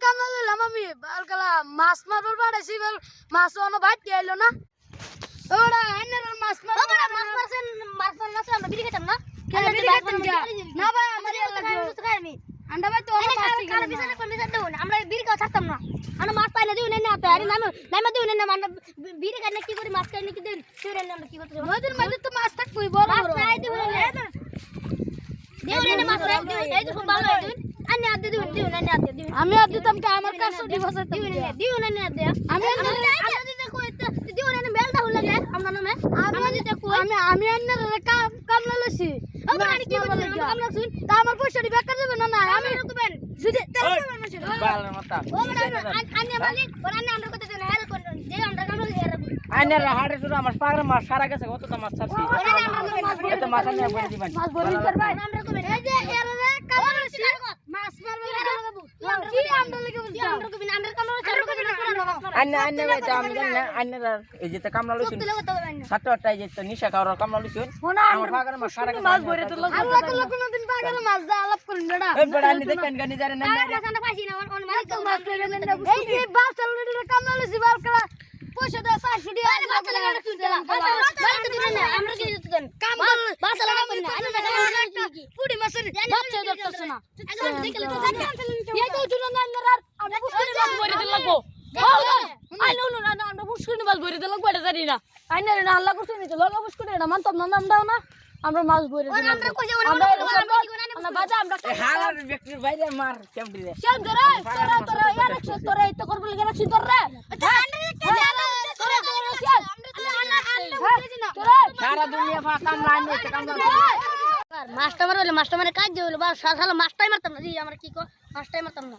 কামলা লইলাম আমি বালকালা মাছ মারবার পাড়াইছি বল মাছ অন ভাত আইলো না ওড়া আইনের মাছ মার ওড়া মাছ মারছেন মাছ না আমরা বিড়ি খেতাম না বিড়ি খেতাম না ভাই আমার লাগবে খাই আমি আন্ডা ভাই তো অন মাছ কি কাল বিছানা কোন বিছানা দেব না আমরা বিড়ি খাওয়া থাকতাম না আমরা মাছ পাই না দিও না আপে আরে নামা দিও না আমরা বিড়ি খাই না কি করি মাছ খাই না কি দেন তুই রে আমরা কি করতে নদীর মধ্যে তো মাছ থাকবই বড় বড় মাছ নাই দিও না দিও না মাছ দিও এই তো খুব ভালো দিও আনি আদে দিও না আদে দিও আমি আদ দিতাম কা আমার কাছে দিবস দিও না আদে আমি দিতে কই দিও না মেলটা হল লাগে আমরা নামে আমি দিতে কই আমি আন্নার কামলা লইছি আমি আনি কি বলি কামলা শুন তা আমার পয়সা দি বেকার যাবে না আমি রকবেন যদি বালের মাথা ও আনি মালিক ওরানে আমরা কত দেন হেল কোন যে আমরা কামলা লইছি আইনের হাড়ে শুরু আমার পাগরে মাছ সারা গেছে কত তো মাছ ছাড়ছি এত মাছ নিয়ে বলে দিবেন মাছ বলি করবা আমরা কই এই যে এরে কামলা লইছি মাছ মারবে কি আমরা লাগে বলছি আমরা কই আমরা কামলা আন্না ভাই তো আমি জানি না আন্নার এই যে কামলা লইছি 7-8টায় যে নিশা খাওয়ার কামলা লইছি আমার পাগরে মাছ সারা গেছে মাছ বইরে তো আল্লাহ আল্লাহ কোনদিন পাগরে মাছ দা আলাপ করেন বেটা এই বেটা আনি দেখেন গানি জানেন না আমরা পাইছি না অন মালিক মাছ লইলেন না এই যে বাল চালুরে কামলা লইছি বালকলা পয়সা দা 400 টাকা আরে বাল লাগা তুই দিলাম বাল তো দিলেন না আমরা কি দিতে দেন কাম বাল লাগা করি না আরে না কি পুডি মাছের বাচ্চা দেখছছ না একদম দেখলে তো জানি এই তো জুন না আর আমরা পুষ্করি মাছ বইরে দিল লাগবো আই নো না আমরা পুষ্করি মাছ বইরে দিল লাগবো এটা জানি না আইনা না আল্লাহ করছে নি তো লাগা পুষ্করি এটা মানতাম না নাম দাও না আমরা মাছ বইরে দিল আমরা কই আমরা বাজা আমরা হালার ব্যক্তির বাইরে মার কেমন রে কেন ধরে তোরা ইয়ার তোরা এই তো করব লাগা রাখছি তোরা সারা দুনিয়া ফাঁকাম লাইন নিতে কাম মাস্টার মারলে মাস্টার মারে কাজ দিল বা সারা মাস্টারই মারতাম না জি আমরা কি কো মাস্টারই মারতাম না